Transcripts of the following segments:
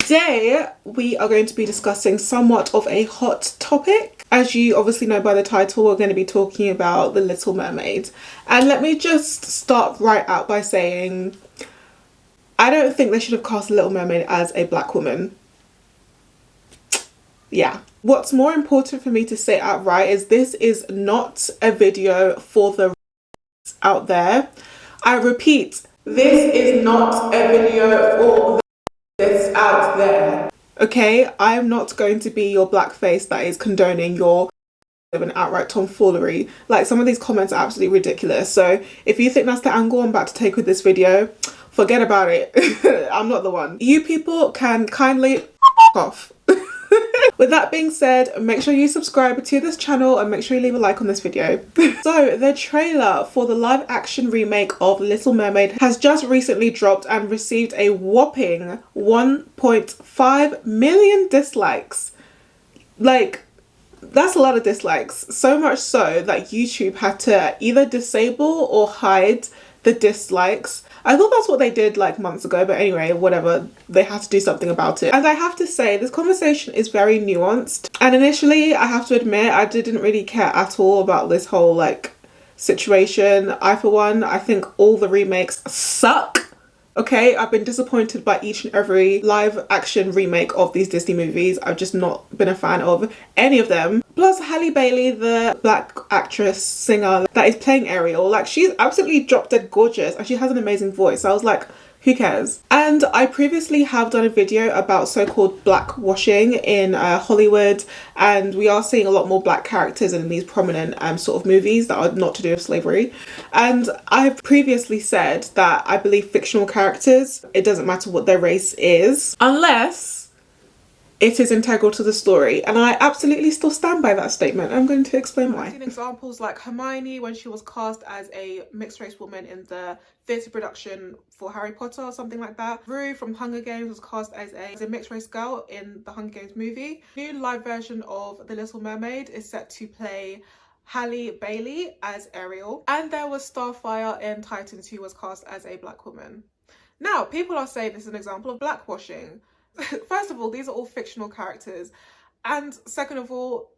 Today we are going to be discussing somewhat of a hot topic. As you obviously know by the title, we're going to be talking about the Little Mermaid. And let me just start right out by saying I don't think they should have cast Little Mermaid as a black woman. Yeah. What's more important for me to say outright is this is not a video for the out there. I repeat, this is not a video for this out there. Okay, I'm not going to be your blackface that is condoning your an outright tomfoolery. Like, some of these comments are absolutely ridiculous. So if you think that's the angle I'm about to take with this video, forget about it. I'm not the one. You people can kindly off. With that being said, make sure you subscribe to this channel and make sure you leave a like on this video. So the trailer for the live action remake of Little Mermaid has just recently dropped and received a whopping 1.5 million dislikes. Like, that's a lot of dislikes. So much so that YouTube had to either disable or hide the dislikes. I thought that's what they did like months ago, but anyway, whatever, they had to do something about it. And I have to say, this conversation is very nuanced. And initially, I have to admit, I didn't really care at all about this whole like situation. For one, I think all the remakes suck. Okay, I've been disappointed by each and every live action remake of these Disney movies. I've just not been a fan of any of them. Plus Halle Bailey, the black actress singer that is playing Ariel, like, she's absolutely drop dead gorgeous and she has an amazing voice. I was like, who cares? And I previously have done a video about so-called blackwashing in Hollywood, and we are seeing a lot more black characters in these prominent sort of movies that are not to do with slavery. And I've previously said that I believe fictional characters, it doesn't matter what their race is, unless it is integral to the story, and I absolutely still stand by that statement. I'm going to explain why. I've seen examples like Hermione when she was cast as a mixed race woman in the theatre production for Harry Potter or something like that. Rue from Hunger Games was cast as a mixed race girl in the Hunger Games movie. New live version of The Little Mermaid is set to play Halle Bailey as Ariel, and there was Starfire in Titans who was cast as a black woman. Now, people are saying this is an example of blackwashing. First of all, these are all fictional characters, and second of all,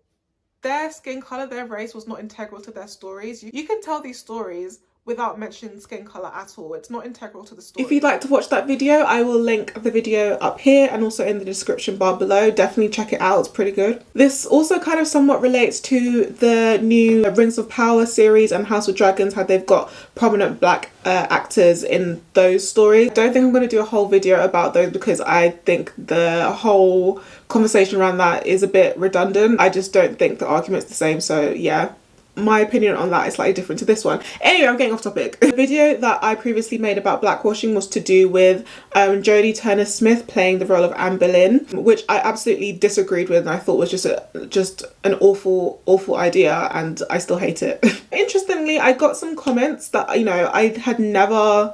their skin color, their race was not integral to their stories. You can tell these stories without mentioning skin color at all. It's not integral to the story. If you'd like to watch that video, I will link the video up here and also in the description bar below. Definitely check it out, it's pretty good. This also kind of somewhat relates to the new Rings of Power series and House of Dragons, how they've got prominent black actors in those stories. I don't think I'm going to do a whole video about those because I think the whole conversation around that is a bit redundant. I just don't think the argument's the same, so yeah. My opinion on that is slightly different to this one. Anyway, I'm getting off topic. The video that I previously made about blackwashing was to do with Jodie Turner-Smith playing the role of Anne Boleyn, which I absolutely disagreed with and I thought was just an awful idea, and I still hate it. Interestingly, I got some comments that, you know, I had never,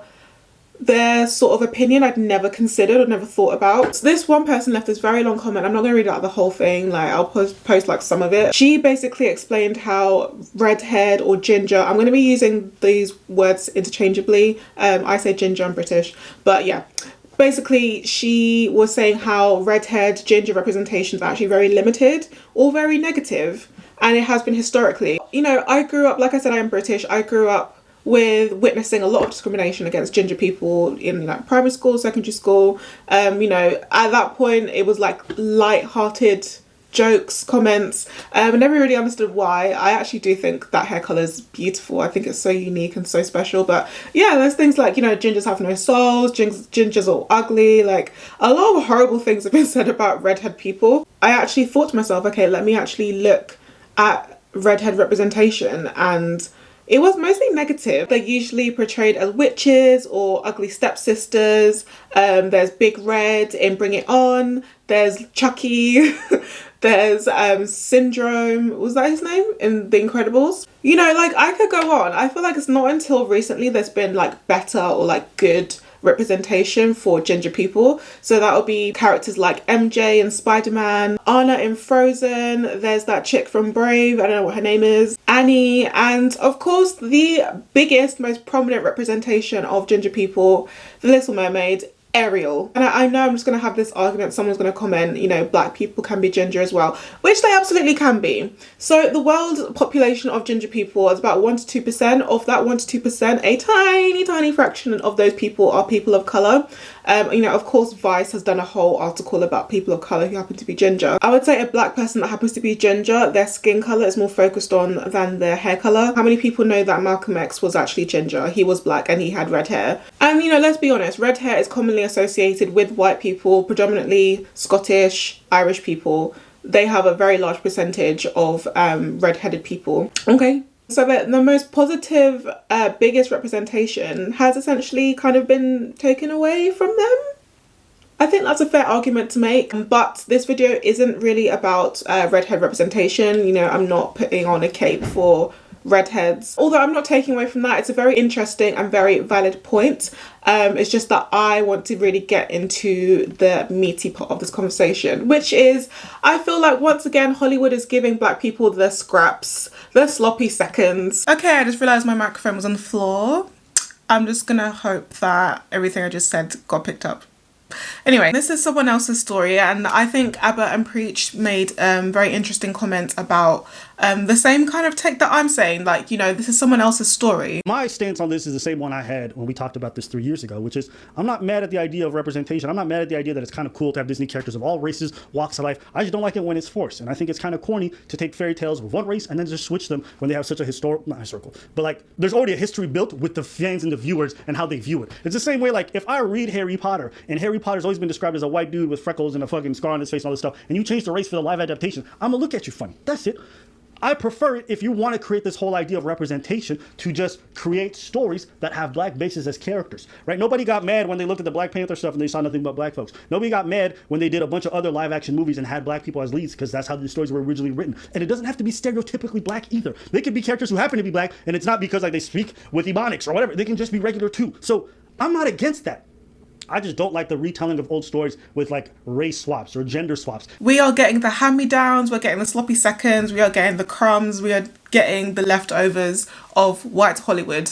their sort of opinion I'd never considered or never thought about. So this one person left this very long comment. I'm not going to read out the whole thing, like I'll post like some of it. She basically explained how redhead or ginger, I'm going to be using these words interchangeably. I say ginger, I'm British, but yeah. Basically, she was saying how redhead, ginger representation is actually very limited or very negative, and it has been historically. You know, I grew up, like I said, I am British, I grew up with witnessing a lot of discrimination against ginger people in like primary school, secondary school. You know, at that point it was like light-hearted jokes, comments, and never really understood why. I actually do think that hair colour is beautiful. I think it's so unique and so special. But yeah, there's things like, you know, gingers have no souls, gingers are ugly, like a lot of horrible things have been said about redhead people. I actually thought to myself, okay, let me actually look at redhead representation, and it was mostly negative. They're usually portrayed as witches or ugly stepsisters. There's Big Red in Bring It On. There's Chucky. There's Syndrome, was that his name, in The Incredibles? You know, like, I could go on. I feel like it's not until recently there's been like better or like good representation for ginger people. So that would be characters like MJ in Spider-Man, Anna in Frozen, there's that chick from Brave, I don't know what her name is, Annie, and of course the biggest, most prominent representation of ginger people, The Little Mermaid. Ariel. And I know I'm just going to have this argument, someone's going to comment, you know, black people can be ginger as well, which they absolutely can be. So the world population of ginger people is about 1 to 2%. Of that 1 to 2%, a tiny fraction of those people are people of colour. You know, of course, Vice has done a whole article about people of colour who happen to be ginger. I would say a black person that happens to be ginger, their skin colour is more focused on than their hair colour. How many people know that Malcolm X was actually ginger? He was black and he had red hair. And, you know, let's be honest, red hair is commonly associated with white people, predominantly Scottish, Irish people. They have a very large percentage of red-headed people. Okay. So the most positive, biggest representation has essentially kind of been taken away from them. I think that's a fair argument to make, but this video isn't really about redhead representation. You know, I'm not putting on a cape for redheads. Although I'm not taking away from that, it's a very interesting and very valid point. It's just that I want to really get into the meaty part of this conversation, which is, I feel like once again Hollywood is giving black people the scraps, the sloppy seconds. Okay, I just realised my microphone was on the floor. I'm just gonna hope that everything I just said got picked up. Anyway, this is someone else's story, and I think Abba and Preach made very interesting comments about the same kind of take that I'm saying, like, you know, this is someone else's story. My stance on this is the same one I had when we talked about this 3 years ago, which is I'm not mad at the idea of representation. I'm not mad at the idea that it's kind of cool to have Disney characters of all races, walks of life. I just don't like it when it's forced, and I think it's kind of corny to take fairy tales with one race and then just switch them when they have such a not historical, but like there's already a history built with the fans and the viewers and how they view it. It's the same way, like, if I read Harry Potter and Harry Potter's always been described as a white dude with freckles and a fucking scar on his face and all this stuff, and you change the race for the live adaptation, I'm gonna look at you funny. That's it. I prefer it if you want to create this whole idea of representation to just create stories that have black bases as characters, right? Nobody got mad when they looked at the Black Panther stuff and they saw nothing but black folks. Nobody got mad when they did a bunch of other live action movies and had black people as leads, because that's how the stories were originally written. And it doesn't have to be stereotypically black either. They could be characters who happen to be black, and it's not because like they speak with Ebonics or whatever. They can just be regular too. So I'm not against that. I just don't like the retelling of old stories with like race swaps or gender swaps. We are getting the hand-me-downs, we're getting the sloppy seconds, we are getting the crumbs, we are getting the leftovers of white Hollywood.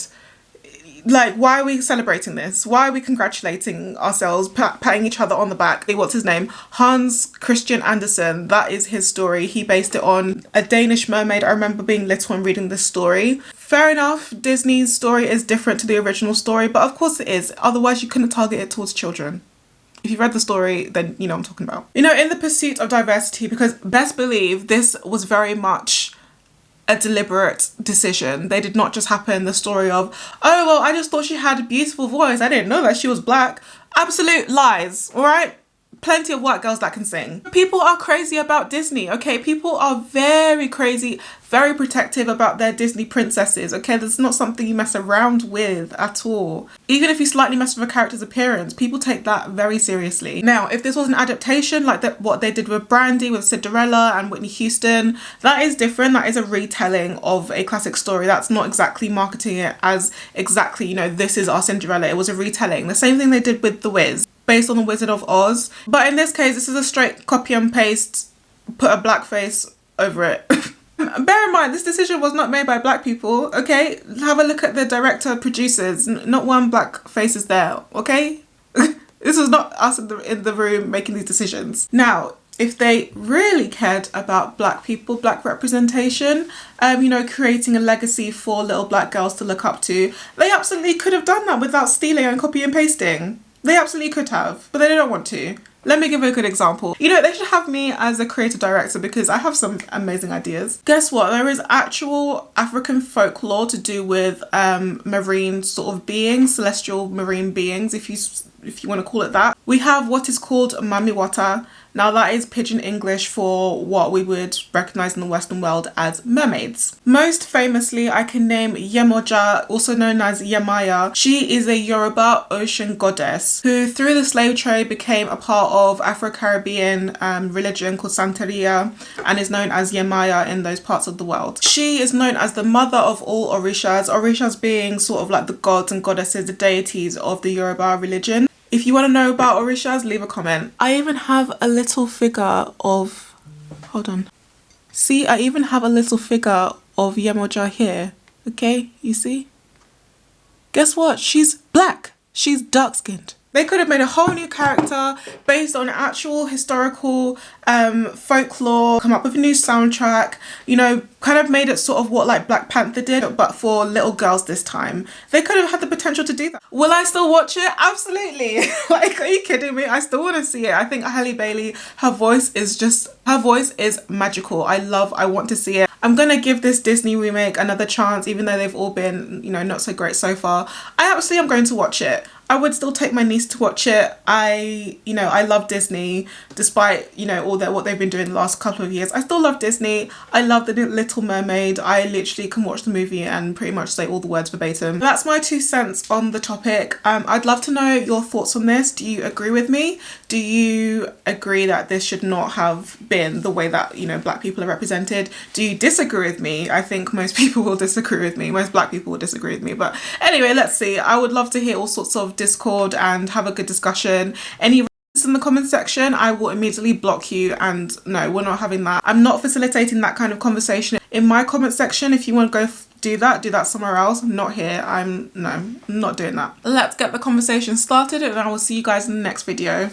Like, why are we celebrating this? Why are we congratulating ourselves, patting each other on the back? What's his name? Hans Christian Andersen. That is his story. He based it on a Danish mermaid. I remember being little and reading this story. Fair enough, Disney's story is different to the original story, but of course it is. Otherwise, you couldn't target it towards children. If you've read the story, then you know what I'm talking about. You know, in the pursuit of diversity, because best believe this was very much a deliberate decision. They did not just happen the story of, oh, well, I just thought she had a beautiful voice. I didn't know that she was black. Absolute lies, all right? Plenty of white girls that can sing. People are crazy about Disney, okay? People are very crazy, very protective about their Disney princesses, okay? That's not something you mess around with at all. Even if you slightly mess with a character's appearance, people take that very seriously. Now, if this was an adaptation like what they did with Brandy, with Cinderella and Whitney Houston, that is different. That is a retelling of a classic story. That's not exactly marketing it as exactly, you know, this is our Cinderella. It was a retelling. The same thing they did with The Wiz, based on The Wizard of Oz. But in this case, this is a straight copy and paste, put a black face over it. Bear in mind, this decision was not made by black people, okay? Have a look at the director, producers. Not one black face is there, okay? This was not us in the room making these decisions. Now, if they really cared about black people, black representation, you know, creating a legacy for little black girls to look up to, they absolutely could have done that without stealing and copy and pasting. They absolutely could have, but they don't want to. Let me give a good example. You know, they should have me as a creative director because I have some amazing ideas. Guess what? There is actual African folklore to do with marine sort of beings, celestial marine beings, if you want to call it that. We have what is called mamiwata. Now that is pidgin English for what we would recognise in the Western world as mermaids. Most famously, I can name Yemoja, also known as Yemaya. She is a Yoruba ocean goddess who through the slave trade became a part of Afro-Caribbean religion called Santeria and is known as Yemaya in those parts of the world. She is known as the mother of all Orishas, Orishas being sort of like the gods and goddesses, the deities of the Yoruba religion. If you want to know about Orishas, leave a comment. I even have a little figure of, hold on. See, I even have a little figure of Yemoja here. Okay, you see? Guess what? She's black. She's dark-skinned. They could have made a whole new character based on actual historical folklore, come up with a new soundtrack, you know, kind of made it sort of what like Black Panther did, but for little girls this time. They could have had the potential to do that. Will I still watch it? Absolutely. Like, are you kidding me? I still want to see it. I think Halle Bailey, her voice is magical. I want to see it. I'm gonna give this Disney remake another chance, even though they've all been, you know, not so great so far. I absolutely am going to watch it. I would still take my niece to watch it. I love Disney, despite, you know, all that what they've been doing the last couple of years. I still love Disney. I love the Little Mermaid. I literally can watch the movie and pretty much say all the words verbatim. That's my 2 cents on the topic. I'd love to know your thoughts on this. Do you agree with me? Do you agree that this should not have been the way that, you know, Black people are represented? Do you disagree with me? I think most people will disagree with me. Most Black people will disagree with me. But anyway, let's see. I would love to hear all sorts of Discord and have a good discussion. Any in the comment section, I will immediately block you, and no, we're not having that. I'm not facilitating that kind of conversation in my comment section. If you want to go do that somewhere else, not here. I'm not doing that. Let's get the conversation started, and I will see you guys in the next video.